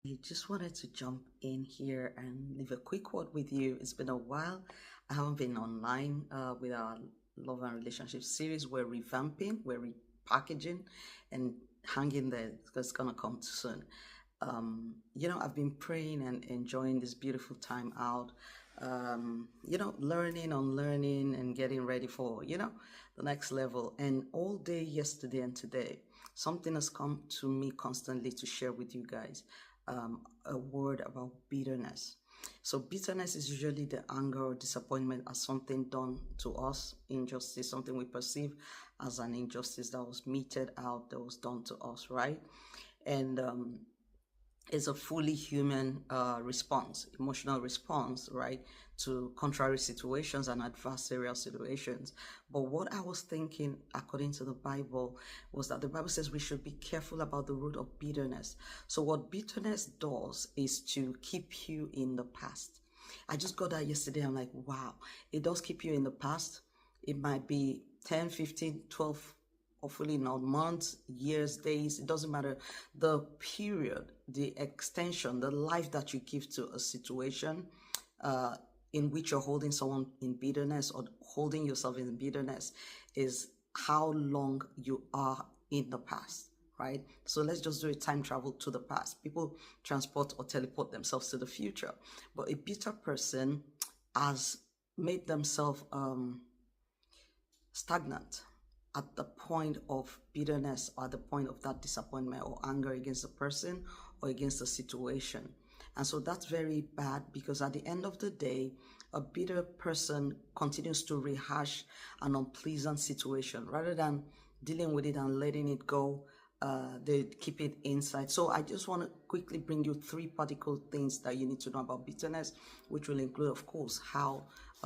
I just wanted to jump in here and leave a quick word with you. It's been a while. I haven't been online with our love and relationship series. We're revamping, we're repackaging, and hanging there because it's gonna come soon. I've been praying and enjoying this beautiful time out. Learning, unlearning, and getting ready for the next level. And all day yesterday and today, something has come to me constantly to share with you guys a word about bitterness. So, bitterness is usually the anger or disappointment at something done to us, injustice, something we perceive as an injustice that was meted out, that was done to us, right? And is a fully human response, emotional response, right, to contrary situations and adversarial situations. But what I was thinking, according to the Bible, was that the Bible says we should be careful about the root of bitterness. So, what bitterness does is to keep you in the past. I just got that yesterday. I'm like, wow, it does keep you in the past. It might be 10, 15, 12, hopefully not months, years, days, it doesn't matter. The period, the extension, the life that you give to a situation in which you're holding someone in bitterness or holding yourself in bitterness is how long you are in the past, right? So let's just do a time travel to the past. People transport or teleport themselves to the future, but a bitter person has made themselves stagnant at the point of bitterness or at the point of that disappointment or anger against the person or against the situation. And so that's very bad because at the end of the day, a bitter person continues to rehash an unpleasant situation rather than dealing with it and letting it go. They keep it inside. So I just want to quickly bring you three particular things that you need to know about bitterness, which will include, of course, how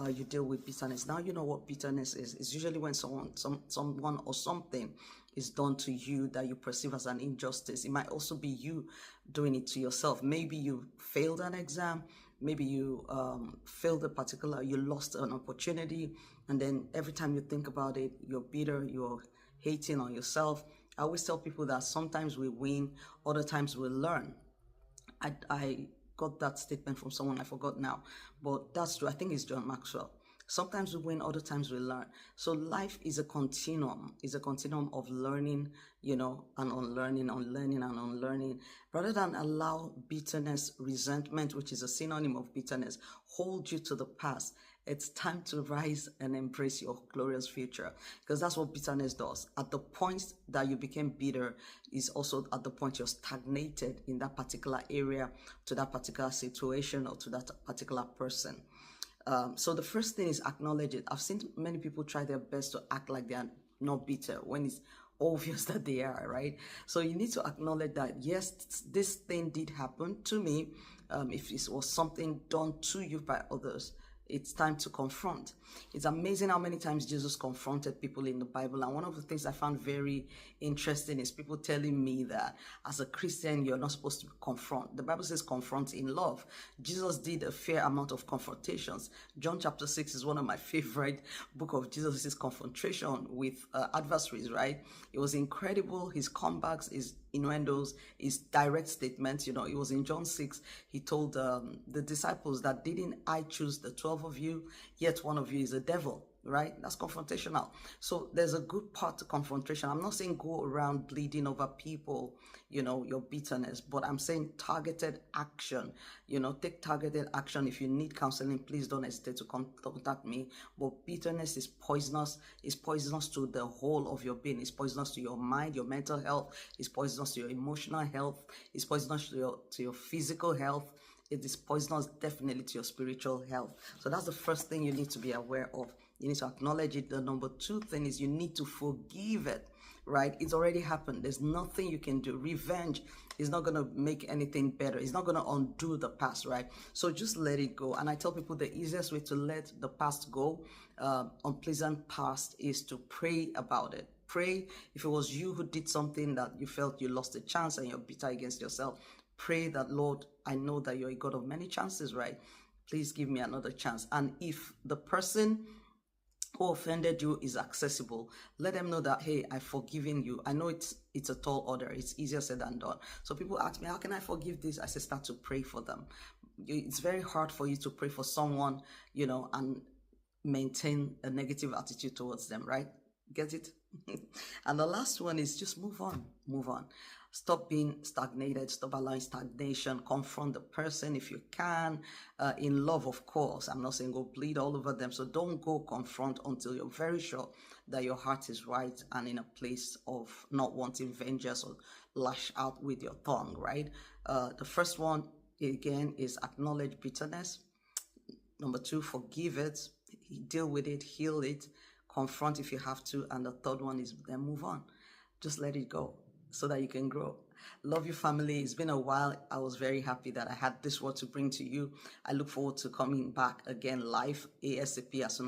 you deal with bitterness. Now you know what bitterness is. It's usually when someone or something is done to you that you perceive as an injustice. It might also be you doing it to yourself. Maybe you failed an exam. Maybe you you lost an opportunity. And then every time you think about it, you're bitter, you're hating on yourself. I always tell people that sometimes we win, other times we learn. I got that statement from someone, I forgot now, but that's true. I think it's John Maxwell. Sometimes we win, other times we learn. So life is a continuum of learning, and unlearning, unlearning and unlearning. Rather than allow bitterness, resentment, which is a synonym of bitterness, hold you to the past, it's time to rise and embrace your glorious future, because that's what bitterness does. At the point that you became bitter is also at the point you're stagnated in that particular area, to that particular situation, or to that particular person. So the first thing is acknowledge it. I've seen many people try their best to act like they are not bitter when it's obvious that they are, right? So you need to acknowledge that, yes, this thing did happen to me. If it was something done to you by others, it's time to confront. It's amazing how many times Jesus confronted people in the Bible. And one of the things I found very interesting is people telling me that as a Christian, you're not supposed to confront. The Bible says confront in love. Jesus did a fair amount of confrontations. John chapter 6 is one of my favorite book of Jesus' confrontation with adversaries, right? It was incredible. His comebacks, his innuendos, his direct statements. It was in John 6, he told the disciples that didn't I choose the 12 of you, yet one of you is a devil, right? That's confrontational. So there's a good part to confrontation. I'm not saying go around bleeding over people, your bitterness, but I'm saying targeted action. Take targeted action. If you need counseling, please don't hesitate to contact me. But bitterness is poisonous. It's poisonous to the whole of your being. It's poisonous to your mind, your mental health. It's poisonous to your emotional health. It's poisonous to your physical health. It is poisonous definitely to your spiritual health. So that's the first thing you need to be aware of. You need to acknowledge it. The number two thing is you need to forgive it, right? It's already happened. There's nothing you can do. Revenge is not going to make anything better. It's not going to undo the past, right? So just let it go. And I tell people the easiest way to let the past go, unpleasant past, is to pray about it. Pray. If it was you who did something that you felt you lost a chance and you're bitter against yourself, pray that, Lord, I know that you're a God of many chances, right? Please give me another chance. And if the person who offended you is accessible. Let them know that, hey, I've forgiven you. I know it's a tall order. It's easier said than done. So people ask me, how can I forgive this? I say, start to pray for them. It's very hard for you to pray for someone, and maintain a negative attitude towards them, right? Get it? And the last one is just move on. Move on. Stop being stagnated. Stop allowing stagnation. Confront the person if you can. In love, of course. I'm not saying go bleed all over them. So don't go confront until you're very sure that your heart is right and in a place of not wanting vengeance or lash out with your tongue, right? The first one, again, is acknowledge bitterness. Number two, forgive it, deal with it, heal it, confront if you have to. And the third one is then move on. Just let it go so that you can grow. Love you, family. It's been a while. I was very happy that I had this word to bring to you. I look forward to coming back again live ASAP as soon